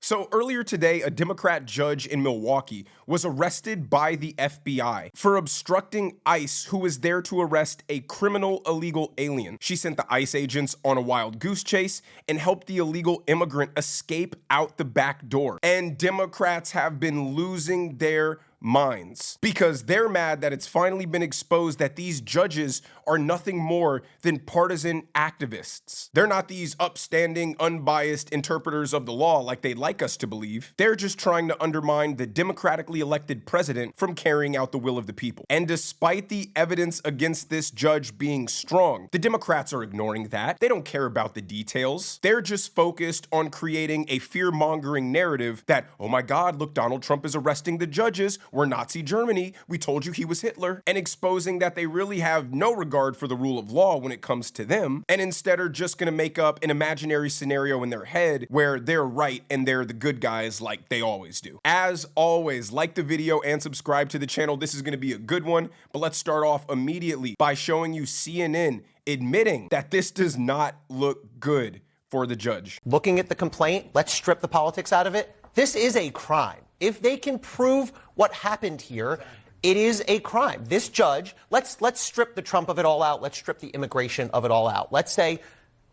So earlier today, a Democrat judge in Milwaukee was arrested by the FBI for obstructing ICE, who was there to arrest a criminal illegal alien. She sent the ICE agents on a wild goose chase and helped the illegal immigrant escape out the back door. And Democrats have been losing their minds because they're mad that it's finally been exposed that these judges are nothing more than partisan activists. They're not these upstanding, unbiased interpreters of the law like they'd like us to believe. They're just trying to undermine the democratically elected president from carrying out the will of the people. And despite the evidence against this judge being strong, the Democrats are ignoring that. They don't care about the details. They're just focused on creating a fear-mongering narrative that, oh my God, look, Donald Trump is arresting the judges. We're Nazi Germany. We told you he was Hitler. And exposing that they really have no regard for the rule of law when it comes to them, and instead are just going to make up an imaginary scenario in their head where they're right and they're the good guys like they always do. As always, like the video and subscribe to the channel. This is going to be a good one, but let's start off immediately by showing you CNN admitting that this does not look good for the judge. Looking at the complaint, let's strip the politics out of it. This is a crime. If they can prove what happened here, it is a crime. This judge, let's strip the Trump of it all out. Let's strip the immigration of it all out. Let's say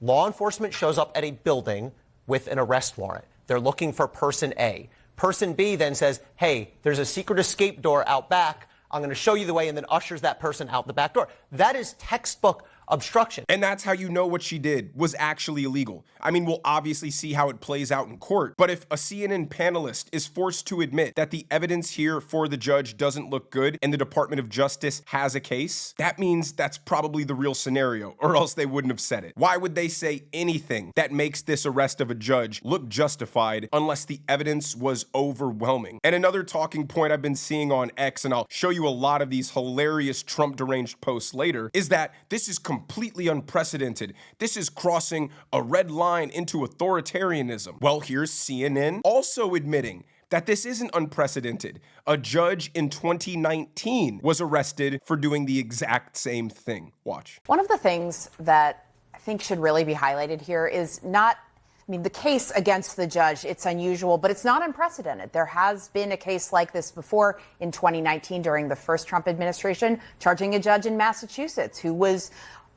law enforcement shows up at a building with an arrest warrant. They're looking for person A. Person B then says, hey, there's a secret escape door out back. I'm going to show you the way, and then ushers that person out the back door. That is textbook obstruction. And that's how you know what she did was actually illegal. I mean, we'll obviously see how it plays out in court, but if a CNN panelist is forced to admit that the evidence here for the judge doesn't look good and the Department of Justice has a case, that means that's probably the real scenario, or else they wouldn't have said it. Why would they say anything that makes this arrest of a judge look justified unless the evidence was overwhelming? And another talking point I've been seeing on X, and I'll show you a lot of these hilarious Trump deranged posts later, is that this is completely unprecedented. This is crossing a red line into authoritarianism. Well, here's CNN also admitting that this isn't unprecedented. A judge in 2019 was arrested for doing the exact same thing. Watch. One of the things that I think should really be highlighted here is the case against the judge, it's unusual, but it's not unprecedented. There has been a case like this before in 2019 during the first Trump administration, charging a judge in Massachusetts who was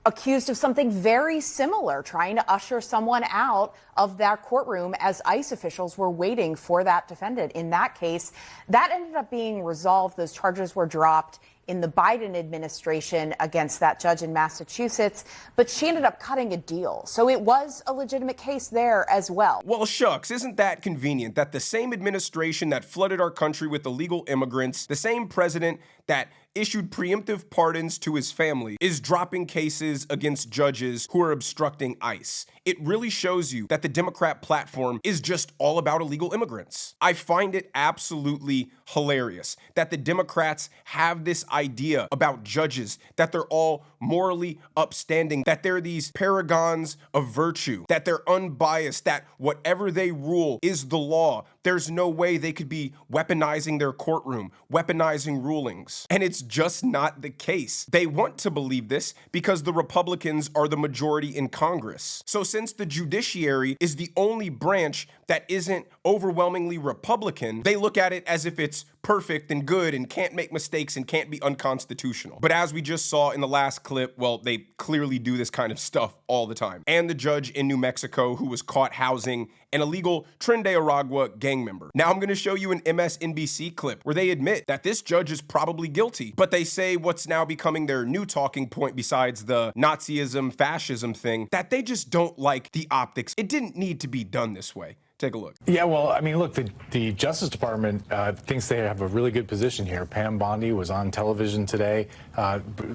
accused of something very similar, trying to usher someone out of that courtroom as ICE officials were waiting for that defendant. In that case, that ended up being resolved. Those charges were dropped in the Biden administration against that judge in Massachusetts, but she ended up cutting a deal. So it was a legitimate case there as well. Well, shucks, isn't that convenient that the same administration that flooded our country with illegal immigrants, the same president that issued preemptive pardons to his family, is dropping cases against judges who are obstructing ICE. It really shows you that the Democrat platform is just all about illegal immigrants. I find it absolutely hilarious that the Democrats have this idea about judges, that they're all morally upstanding, that they're these paragons of virtue, that they're unbiased, that whatever they rule is the law. There's no way they could be weaponizing their courtroom, weaponizing rulings. And it's just not the case. They want to believe this because the Republicans are the majority in Congress. So since the judiciary is the only branch that isn't overwhelmingly Republican, they look at it as if it's perfect and good and can't make mistakes and can't be unconstitutional. But as we just saw in the last clip, well, they clearly do this kind of stuff all the time. And the judge in New Mexico who was caught housing an illegal Tren de Aragua gang member. Now I'm going to show you an MSNBC clip where they admit that this judge is probably guilty, but they say what's now becoming their new talking point besides the Nazism, fascism thing, that they just don't like the optics. It didn't need to be done this way. Take a look. Yeah, well, I mean, look, the Justice Department thinks they have a really good position here. Pam Bondi was on television today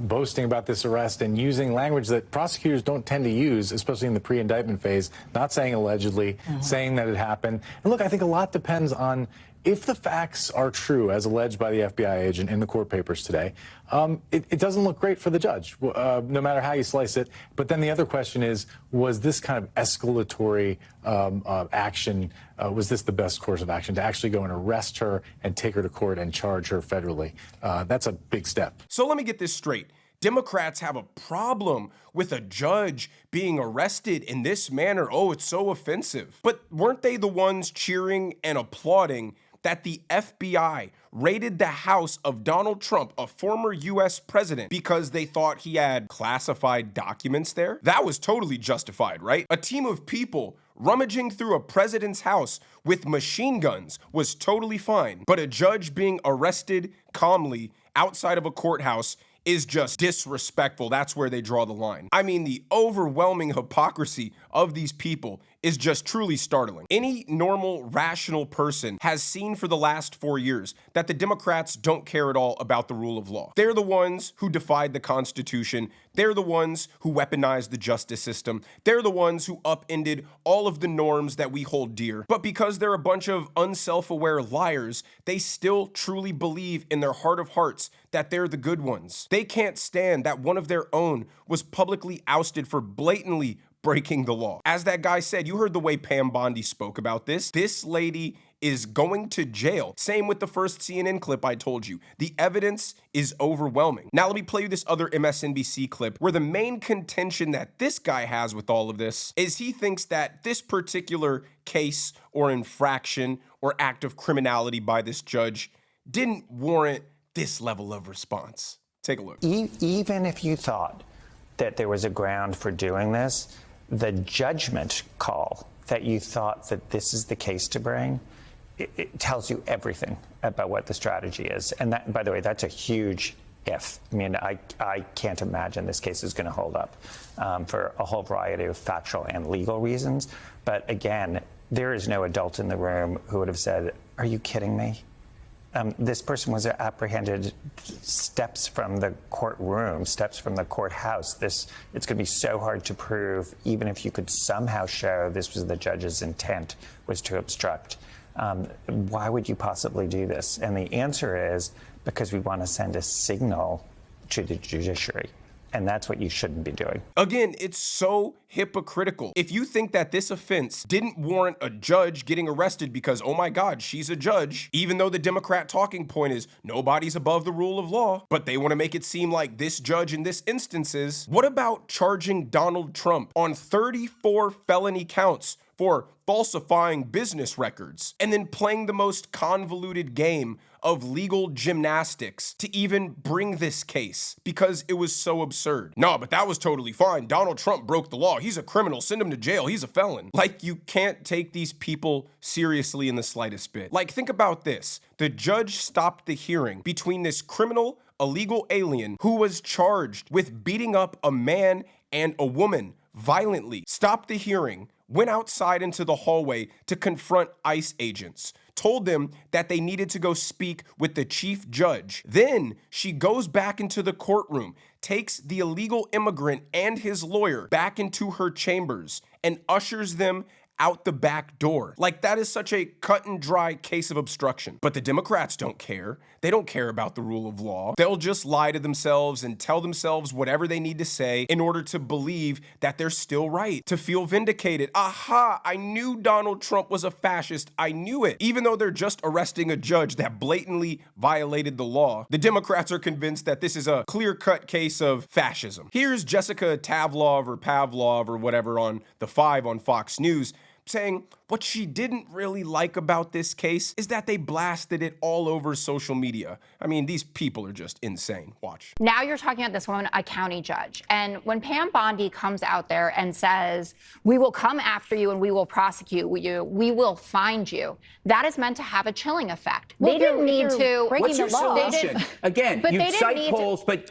boasting about this arrest and using language that prosecutors don't tend to use, especially in the pre-indictment phase, not saying allegedly, saying that it happened. And look, I think a lot depends on if the facts are true, as alleged by the FBI agent in the court papers today. It doesn't look great for the judge, no matter how you slice it. But then the other question is, was this kind of escalatory action, was this the best course of action, to actually go and arrest her and take her to court and charge her federally? That's a big step. So let me get this straight. Democrats have a problem with a judge being arrested in this manner. Oh, it's so offensive. But weren't they the ones cheering and applauding that the FBI raided the house of Donald Trump, a former US president, because they thought he had classified documents there? That was totally justified, right? A team of people rummaging through a president's house with machine guns was totally fine. But a judge being arrested calmly outside of a courthouse is just disrespectful. That's where they draw the line. I mean, the overwhelming hypocrisy of these people is just truly startling. Any normal, rational person has seen for the last 4 years that the Democrats don't care at all about the rule of law. They're the ones who defied the Constitution. They're the ones who weaponized the justice system. They're the ones who upended all of the norms that we hold dear. But because they're a bunch of unself-aware liars, they still truly believe in their heart of hearts that they're the good ones. They can't stand that one of their own was publicly ousted for blatantly breaking the law. As that guy said, you heard the way Pam Bondi spoke about this. This lady is going to jail. Same with the first CNN clip I told you. The evidence is overwhelming. Now let me play you this other MSNBC clip where the main contention that this guy has with all of this is he thinks that this particular case or infraction or act of criminality by this judge didn't warrant this level of response. Take a look. Even if you thought that there was a ground for doing this, the judgment call that you thought that this is the case to bring, it tells you everything about what the strategy is. And that, by the way, that's a huge if. I mean, I can't imagine this case is going to hold up for a whole variety of factual and legal reasons. But again, there is no adult in the room who would have said, "Are you kidding me?" This person was apprehended steps from the courtroom, steps from the courthouse. It's going to be so hard to prove, even if you could somehow show this was the judge's intent was to obstruct. Why would you possibly do this? And the answer is because we want to send a signal to the judiciary. And that's what you shouldn't be doing. Again, it's so hypocritical. If you think that this offense didn't warrant a judge getting arrested because, oh my God, she's a judge, even though the Democrat talking point is nobody's above the rule of law, but they want to make it seem like this judge in this instance is, what about charging Donald Trump on 34 felony counts for falsifying business records and then playing the most convoluted game of legal gymnastics to even bring this case because it was so absurd? No, but that was totally fine. Donald Trump broke the law. He's a criminal. Send him to jail. He's a felon. Like, you can't take these people seriously in the slightest bit. Like, think about this. The judge stopped the hearing between this criminal, illegal alien who was charged with beating up a man and a woman violently, stopped the hearing, went outside into the hallway to confront ICE agents, told them that they needed to go speak with the chief judge. Then she goes back into the courtroom, takes the illegal immigrant and his lawyer back into her chambers, and ushers them out the back door. Like, that is such a cut and dry case of obstruction. But the Democrats don't care. They don't care about the rule of law. They'll just lie to themselves and tell themselves whatever they need to say in order to believe that they're still right, to feel vindicated. Aha, I knew Donald Trump was a fascist. I knew it. Even though they're just arresting a judge that blatantly violated the law, the Democrats are convinced that this is a clear-cut case of fascism. Here's Jessica Tavlov or whatever on The Five on Fox News saying what she didn't really like about this case is that they blasted it all over social media. I mean, these people are just insane. Watch. Now you're talking about this woman, a county judge. And when Pam Bondi comes out there and says, we will come after you and we will prosecute you, we will find you, that is meant to have a chilling effect. Well, they didn't need to. What's your solution? Again, you cite polls, but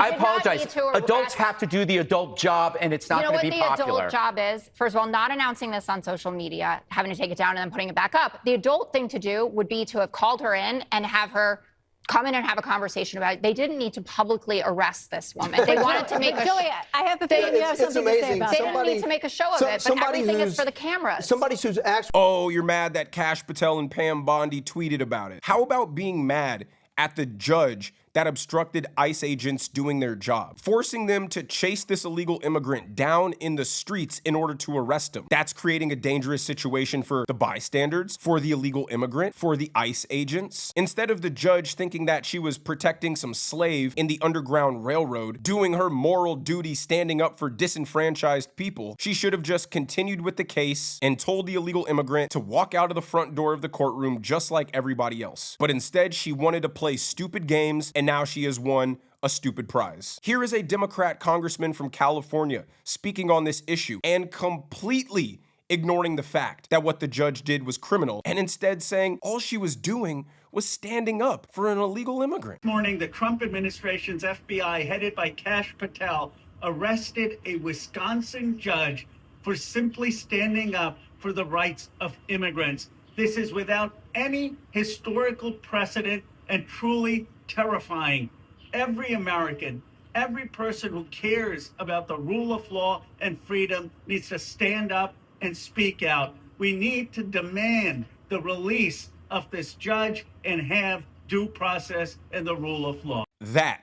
I apologize. Adults have to do the adult job, and it's not going to be popular. You know what the adult job is? First of all, not announcing this on social media, having to take it down and then putting it back up. The adult thing to do would be to have called her in and have her come in and have a conversation about it. They didn't need to publicly arrest this woman. They wanted to make a Julia, I have a feeling you have something to say about They didn't need to make a show of it, but everything is for the cameras. Somebody who's actually... Oh, you're mad that Kash Patel and Pam Bondi tweeted about it. How about being mad at the judge that obstructed ICE agents doing their job, forcing them to chase this illegal immigrant down in the streets in order to arrest him. That's creating a dangerous situation for the bystanders, for the illegal immigrant, for the ICE agents. Instead of the judge thinking that she was protecting some slave in the Underground Railroad, doing her moral duty standing up for disenfranchised people, she should have just continued with the case and told the illegal immigrant to walk out of the front door of the courtroom just like everybody else. But instead, she wanted to play stupid games, and now she has won a stupid prize. Here is a Democrat congressman from California speaking on this issue and completely ignoring the fact that what the judge did was criminal, and instead saying all she was doing was standing up for an illegal immigrant. This morning, the Trump administration's FBI, headed by Kash Patel, arrested a Wisconsin judge for simply standing up for the rights of immigrants. This is without any historical precedent and truly terrifying. Every American, every person who cares about the rule of law and freedom needs to stand up and speak out. We need to demand the release of this judge and have due process and the rule of law. That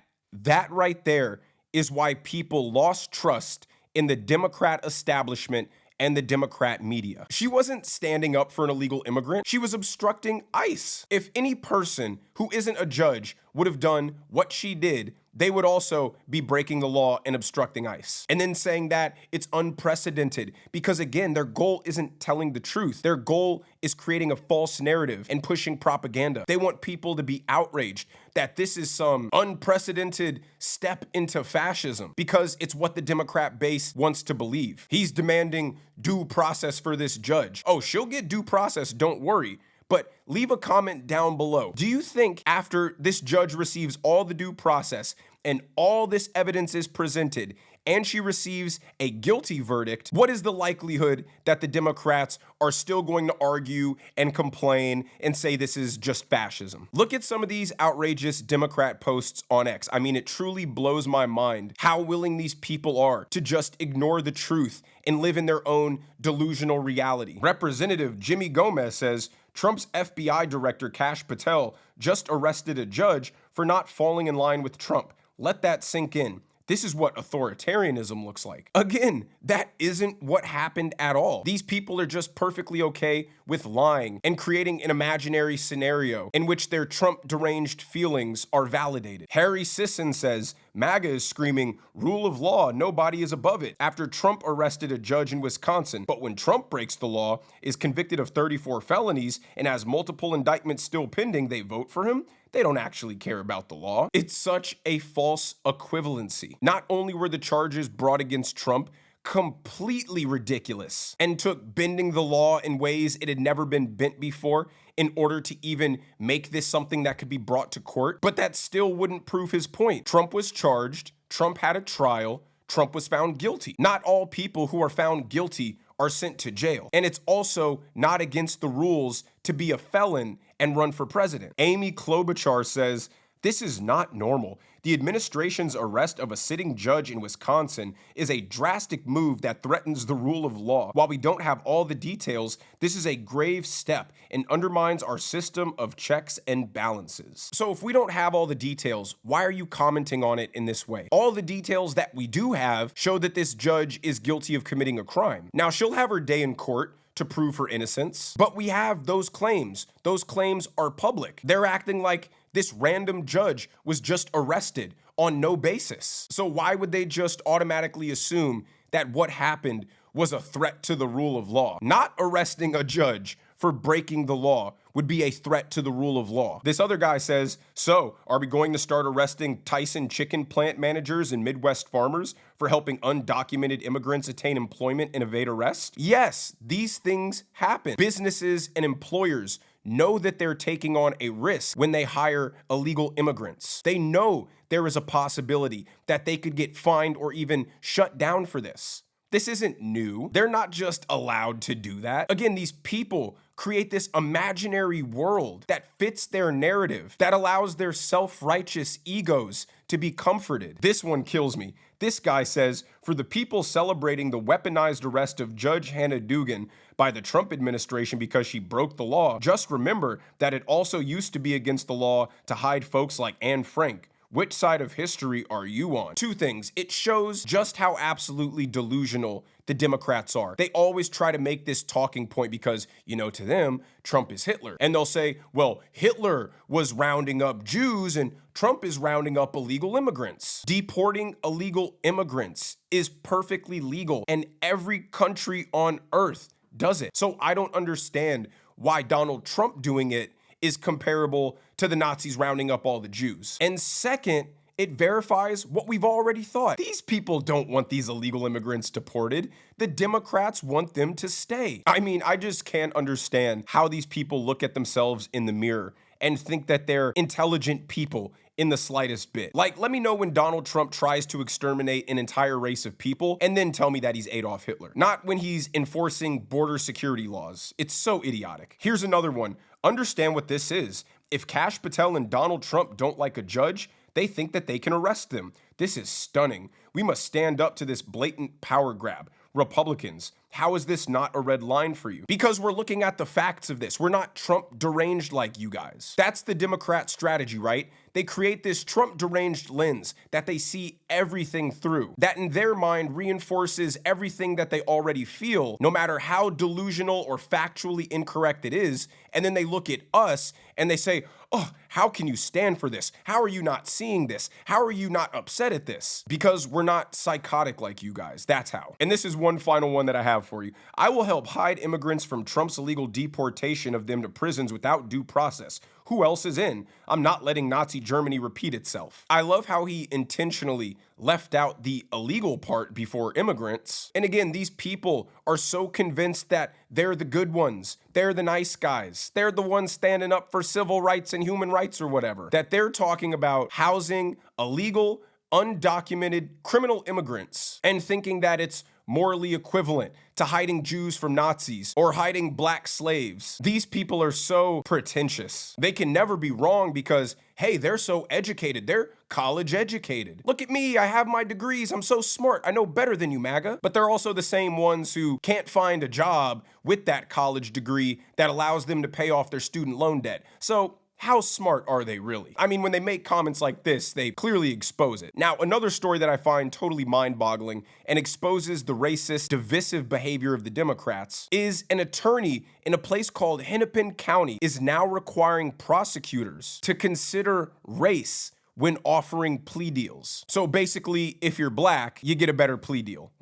right there is why people lost trust in the Democrat establishment and the Democrat media. She wasn't standing up for an illegal immigrant. She was obstructing ICE. If any person who isn't a judge would have done what she did, they would also be breaking the law and obstructing ICE. And then saying that it's unprecedented because, again, their goal isn't telling the truth. Their goal is creating a false narrative and pushing propaganda. They want people to be outraged that this is some unprecedented step into fascism because it's what the Democrat base wants to believe. He's demanding due process for this judge. Oh, she'll get due process, don't worry. But leave a comment down below. Do you think after this judge receives all the due process and all this evidence is presented and she receives a guilty verdict, what is the likelihood that the Democrats are still going to argue and complain and say this is just fascism? Look at some of these outrageous Democrat posts on X. I mean, it truly blows my mind how willing these people are to just ignore the truth and live in their own delusional reality. Representative Jimmy Gomez says, Trump's FBI director, Kash Patel, just arrested a judge for not falling in line with Trump. Let that sink in. This is what authoritarianism looks like. Again, that isn't what happened at all. These people are just perfectly okay with lying and creating an imaginary scenario in which their Trump deranged feelings are validated. Harry Sisson says, MAGA is screaming, rule of law, nobody is above it, after Trump arrested a judge in Wisconsin. But when Trump breaks the law, is convicted of 34 felonies, and has multiple indictments still pending, they vote for him? They don't actually care about the law. It's such a false equivalency. Not only were the charges brought against Trump completely ridiculous and took bending the law in ways it had never been bent before in order to even make this something that could be brought to court, but that still wouldn't prove his point. Trump was charged, Trump had a trial, Trump was found guilty. Not all people who are found guilty are sent to jail. And it's also not against the rules to be a felon and run for president. Amy Klobuchar says, this is not normal. The administration's arrest of a sitting judge in Wisconsin is a drastic move that threatens the rule of law. While we don't have all the details, this is a grave step and undermines our system of checks and balances. So if we don't have all the details, why are you commenting on it in this way? All the details that we do have show that this judge is guilty of committing a crime. Now, she'll have her day in court to prove her innocence, but we have those claims. Those claims are public. They're acting like this random judge was just arrested on no basis. So why would they just automatically assume that what happened was a threat to the rule of law? Not arresting a judge for breaking the law would be a threat to the rule of law. This other guy says, so are we going to start arresting Tyson chicken plant managers and Midwest farmers for helping undocumented immigrants attain employment and evade arrest? Yes, these things happen. Businesses and employers know that they're taking on a risk when they hire illegal immigrants. They know there is a possibility that they could get fined or even shut down for this. This isn't new. They're not just allowed to do that. Again, these people create this imaginary world that fits their narrative, that allows their self-righteous egos to be comforted. This one kills me. This guy says, for the people celebrating the weaponized arrest of Judge Hannah Dugan by the Trump administration because she broke the law, just remember that it also used to be against the law to hide folks like Anne Frank. Which side of history are you on? Two things. It shows just how absolutely delusional the Democrats are. They always try to make this talking point because, to them, Trump is Hitler. And they'll say, well, Hitler was rounding up Jews and Trump is rounding up illegal immigrants. Deporting illegal immigrants is perfectly legal, and every country on earth does it. So I don't understand why Donald Trump doing it is comparable to the Nazis rounding up all the Jews. And second, it verifies what we've already thought. These people don't want these illegal immigrants deported. The Democrats want them to stay. I mean, I just can't understand how these people look at themselves in the mirror and think that they're intelligent people in the slightest bit. Like, let me know when Donald Trump tries to exterminate an entire race of people and then tell me that he's Adolf Hitler. Not when he's enforcing border security laws. It's so idiotic. Here's another one. Understand what this is. If Kash Patel and Donald Trump don't like a judge, they think that they can arrest them. This is stunning. We must stand up to this blatant power grab. Republicans, how is this not a red line for you? Because we're looking at the facts of this. We're not Trump deranged like you guys. That's the Democrat strategy, right? They create this Trump deranged lens that they see everything through, that in their mind reinforces everything that they already feel, no matter how delusional or factually incorrect it is. And then they look at us and they say, oh, how can you stand for this? How are you not seeing this? How are you not upset at this? Because we're not psychotic like you guys. That's how. And this is one final one that I have for you. I will help hide immigrants from Trump's illegal deportation of them to prisons without due process. Who else is in? I'm not letting Nazi Germany repeat itself. I love how he intentionally left out the illegal part before immigrants. And again, these people are so convinced that they're the good ones. They're the nice guys. They're the ones standing up for civil rights and human rights or whatever. That they're talking about housing illegal, undocumented criminal immigrants and thinking that it's morally equivalent to hiding Jews from Nazis or hiding black slaves. These people are so pretentious. They can never be wrong because, hey, they're so educated. They're college educated. Look at me, I have my degrees. I'm so smart. I know better than you, MAGA. But they're also the same ones who can't find a job with that college degree that allows them to pay off their student loan debt. So how smart are they really? I mean, when they make comments like this, they clearly expose it. Now, another story that I find totally mind-boggling and exposes the racist, divisive behavior of the Democrats is an attorney in a place called Hennepin County is now requiring prosecutors to consider race when offering plea deals. So basically, if you're black, you get a better plea deal.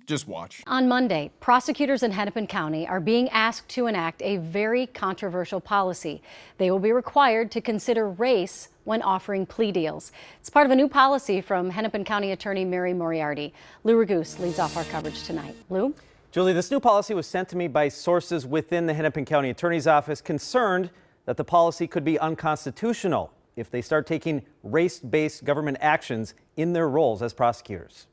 Just watch. On Monday, prosecutors in Hennepin County are being asked to enact a very controversial policy. They will be required to consider race when offering plea deals. It's part of a new policy from Hennepin County Attorney Mary Moriarty. Lou Raguse leads off our coverage tonight. Lou? Julie, this new policy was sent to me by sources within the Hennepin County Attorney's Office concerned that the policy could be unconstitutional if they start taking race-based government actions in their roles as prosecutors.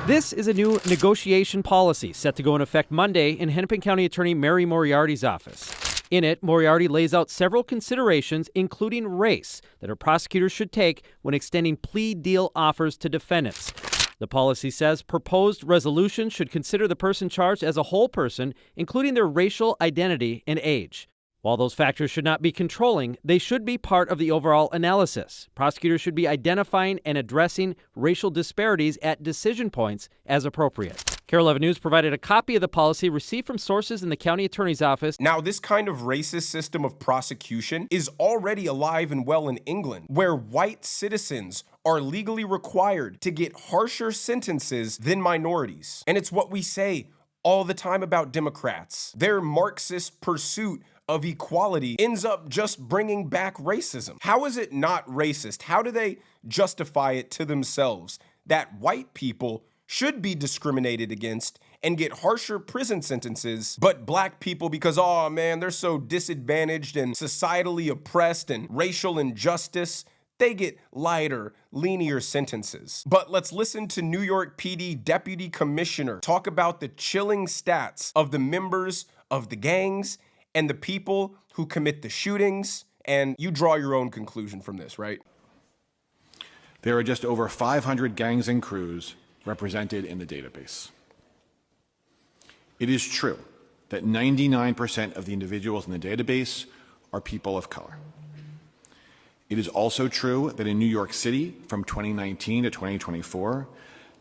This is a new negotiation policy set to go into effect Monday in Hennepin County Attorney Mary Moriarty's office. In it, Moriarty lays out several considerations, including race, that her prosecutors should take when extending plea deal offers to defendants. The policy says proposed resolutions should consider the person charged as a whole person, including their racial identity and age. While those factors should not be controlling, they should be part of the overall analysis. Prosecutors should be identifying and addressing racial disparities at decision points as appropriate. KARE 11 News provided a copy of the policy received from sources in the county attorney's office. Now, this kind of racist system of prosecution is already alive and well in England, where white citizens are legally required to get harsher sentences than minorities. And it's what we say all the time about Democrats. Their Marxist pursuit of equality ends up just bringing back racism. How is it not racist? How do they justify it to themselves that white people should be discriminated against and get harsher prison sentences, but black people, because, oh man, they're so disadvantaged and societally oppressed and racial injustice, they get lighter, lenient sentences? But let's listen to New York PD Deputy Commissioner talk about the chilling stats of the members of the gangs and the people who commit the shootings, and you draw your own conclusion from this, right? There are just over 500 gangs and crews represented in the database. It is true that 99% of the individuals in the database are people of color. It is also true that in New York City, from 2019 to 2024,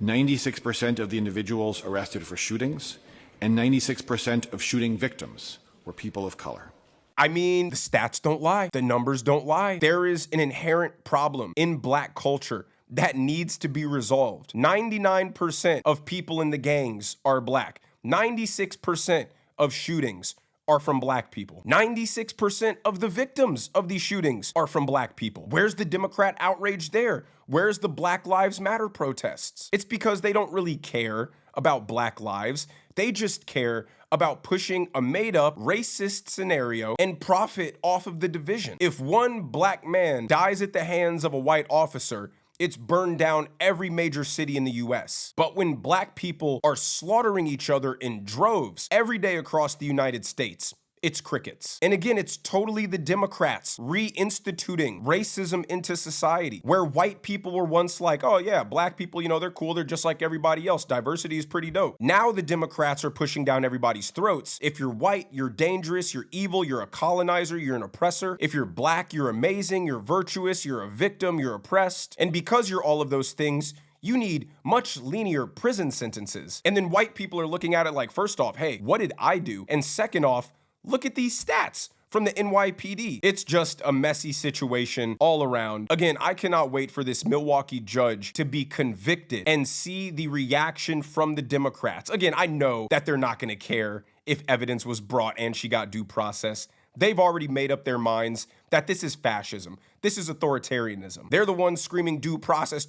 96% of the individuals arrested for shootings and 96% of shooting victims were people of color. I mean, the stats don't lie. The numbers don't lie. There is an inherent problem in black culture that needs to be resolved. 99% of people in the gangs are black. 96% of shootings are from black people. 96% of the victims of these shootings are from black people. Where's the Democrat outrage there? Where's the Black Lives Matter protests? It's because they don't really care about black lives. They just care about pushing a made-up racist scenario and profit off of the division. If one black man dies at the hands of a white officer, it's burned down every major city in the US. But when black people are slaughtering each other in droves every day across the United States, it's crickets. And again, it's totally the Democrats reinstituting racism into society, where white people were once like, oh yeah, black people, you know, they're cool, they're just like everybody else. Diversity is pretty dope. Now the Democrats are pushing down everybody's throats. If you're white, you're dangerous, you're evil, you're a colonizer, you're an oppressor. If you're black, you're amazing, you're virtuous, you're a victim, you're oppressed. And because you're all of those things, you need much linear prison sentences. And then white people are looking at it like, first off, hey, what did I do? And second off, look at these stats from the NYPD. It's just a messy situation all around. Again, I cannot wait for this Milwaukee judge to be convicted and see the reaction from the Democrats. Again, I know that they're not gonna care if evidence was brought and she got due process. They've already made up their minds that this is fascism. This is authoritarianism. They're the ones screaming due process,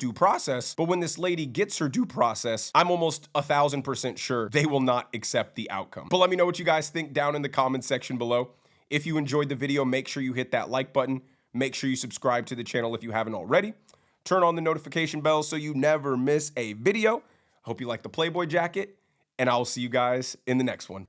but when this lady gets her due process, I'm almost 1,000% sure they will not accept the outcome. But let me know what you guys think down in the comments section below. If you enjoyed the video, make sure you hit that like button. Make sure you subscribe to the channel if you haven't already. Turn on the notification bell so you never miss a video. Hope you like the Playboy jacket, and I'll see you guys in the next one.